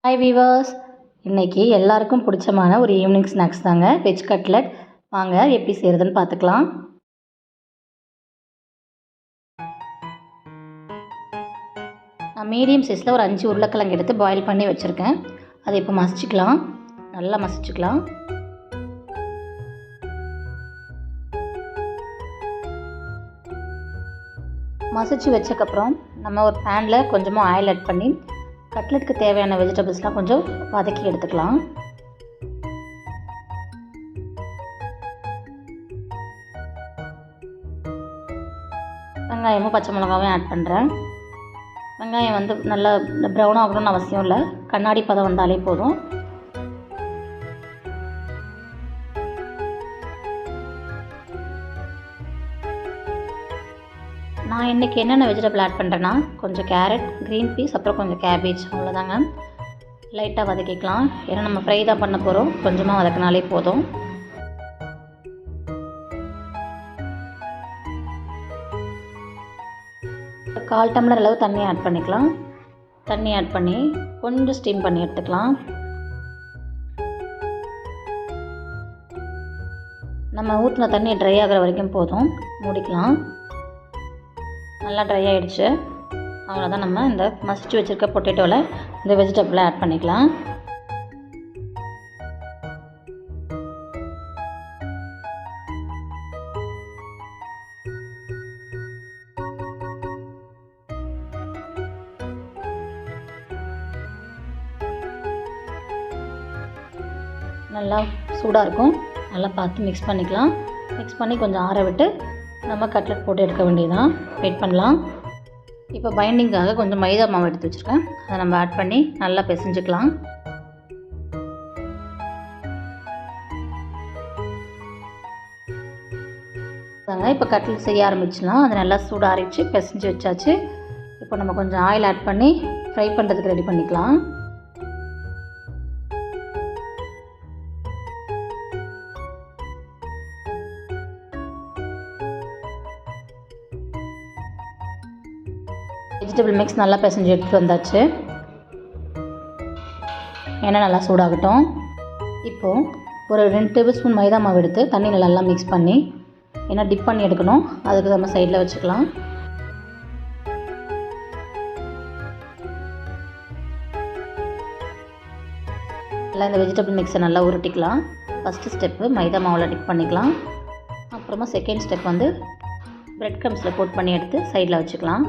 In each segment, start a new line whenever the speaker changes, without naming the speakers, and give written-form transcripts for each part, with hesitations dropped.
Hi viewers, இன்றைக்கி எல்லாருக்கும் பிடிச்சமான ஒரு ஈவினிங் ஸ்நாக்ஸ் தாங்க வெஜ் கட்லட். வாங்க எப்படி செய்கிறதுன்னு பார்த்துக்கலாம். நான் மீடியம் சைஸில் ஒரு 5 உருளைக்கிழங்கு எடுத்து பாயில் பண்ணி வச்சுருக்கேன். அதை இப்போ மசிச்சுக்கலாம். நல்லா மசிச்சுக்கலாம். மசிச்சு வச்சக்கப்புறம் நம்ம ஒரு பேனில் கொஞ்சமாக ஆயில் ஆட் பண்ணி கட்லெட்டுக்கு தேவையான வெஜிடபிள்ஸ்லாம் கொஞ்சம் வதக்கி எடுத்துக்கலாம். வெங்காயமும் பச்சை மிளகாவும் ஆட் பண்ணுறேன். வெங்காயம் வந்து நல்லா ப்ரௌன் ஆகணும்னு அவசியம் இல்லை, கண்ணாடி பதம் வந்தாலே போதும். நான் இன்றைக்கி என்னென்ன வெஜிடபிள் ஆட் பண்ணுறேன்னா கொஞ்சம் கேரட், க்ரீன் பீஸ், அப்புறம் கொஞ்சம் கேபேஜ், அவ்வளோதாங்க. லைட்டாக வதக்கிக்கலாம். ஏன்னா நம்ம ஃப்ரை தான் பண்ண போகிறோம், கொஞ்சமாக வதக்கினாலே போதும். ஒரு 1/4 டம்ளர் அளவு தண்ணி ஆட் பண்ணிக்கலாம். தண்ணி ஆட் பண்ணி கொஞ்சம் ஸ்டீம் பண்ணி எடுத்துக்கலாம். நம்ம ஊற்றின தண்ணி ட்ரை ஆகிற வரைக்கும் போதும், மூடிக்கலாம். நல்லா ட்ரை ஆகிடுச்சு. அவ்வளோதான், நம்ம இந்த மசிச்சு வச்சுருக்க பொட்டேட்டோவில் இந்த வெஜிடபிளை ஆட் பண்ணிக்கலாம். நல்லா சூடாக இருக்கும், நல்லா பார்த்து மிக்ஸ் பண்ணிக்கலாம். மிக்ஸ் பண்ணி கொஞ்சம் ஆற விட்டு நம்ம கட்லெட் போட்டு எடுக்க வேண்டியதான். வெயிட் பண்ணலாம். இப்போ பைண்டிங்காக கொஞ்சம் மைதா மாவு எடுத்து வச்சுருக்கேன், அதை நம்ம ஆட் பண்ணி நல்லா பிசைஞ்சுக்கலாம். இப்போ கட்லெட் செய்ய ஆரம்பிச்சிடலாம். அதை நல்லா சூடாரிச்சு பிசைஞ்சு வச்சாச்சு. இப்போ நம்ம கொஞ்சம் ஆயில் ஆட் பண்ணி ஃப்ரை பண்ணுறதுக்கு ரெடி பண்ணிக்கலாம். வெஜிடபிள் மிக்ஸ் நல்லா பிசைஞ்சு எடுத்துகிட்டு வந்தாச்சு. எண்ணெய் நல்லா சூடாகட்டும். இப்போது ஒரு 2 டேபிள் ஸ்பூன் மைதா மாவு எடுத்து தண்ணியில் நல்லா மிக்ஸ் பண்ணி ஏன்னா டிப் பண்ணி எடுக்கணும், அதுக்கு நம்ம சைடில் வச்சுக்கலாம். நல்லா இந்த வெஜிடபிள் மிக்ஸை நல்லா உருட்டிக்கலாம். ஃபஸ்ட்டு ஸ்டெப்பு மைதா மாவில் டிப் பண்ணிக்கலாம். அப்புறமா செகண்ட் ஸ்டெப் வந்து ப்ரெட் க்ரம்ஸில் கோட் பண்ணி எடுத்து சைடில் வச்சுக்கலாம்.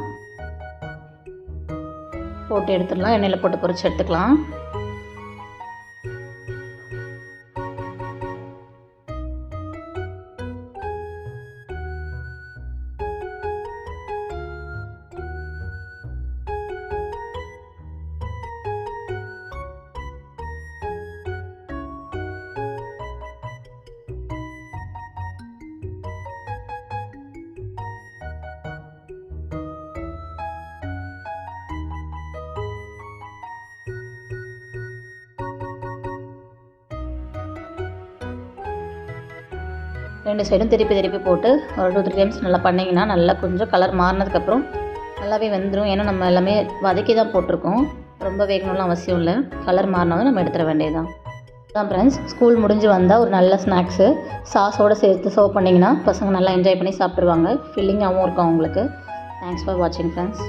போட்டு எடுத்துடலாம். எண்ணெயில் போட்டு பொரிச்சு எடுத்துக்கலாம். ரெண்டு சைடும் திருப்பி போட்டு ஒரு 2-3 டைம்ஸ் நல்லா பண்ணிங்கன்னா நல்லா கொஞ்சம் கலர் மாறினதுக்கப்புறம் நல்லாவே வெந்துடும். ஏன்னா நம்ம எல்லாமே வதக்கி தான் போட்டிருக்கோம், ரொம்ப வேகணும்லாம் அவசியம் இல்லை. கலர் மாறினாலும் நம்ம எடுத்துட வேண்டியதுதான். அதான் ஃப்ரெண்ட்ஸ், ஸ்கூல் முடிஞ்சு வந்தால் ஒரு நல்ல ஸ்நாக்ஸு சாஸோடு சேர்த்து சர்வ் பண்ணிங்கன்னா பசங்க நல்லா என்ஜாய் பண்ணி சாப்பிட்ருவாங்க. ஃபில்லிங்காகவும் இருக்கும் அவங்களுக்கு. தேங்க்ஸ் ஃபார் வாட்சிங் ஃப்ரெண்ட்ஸ்.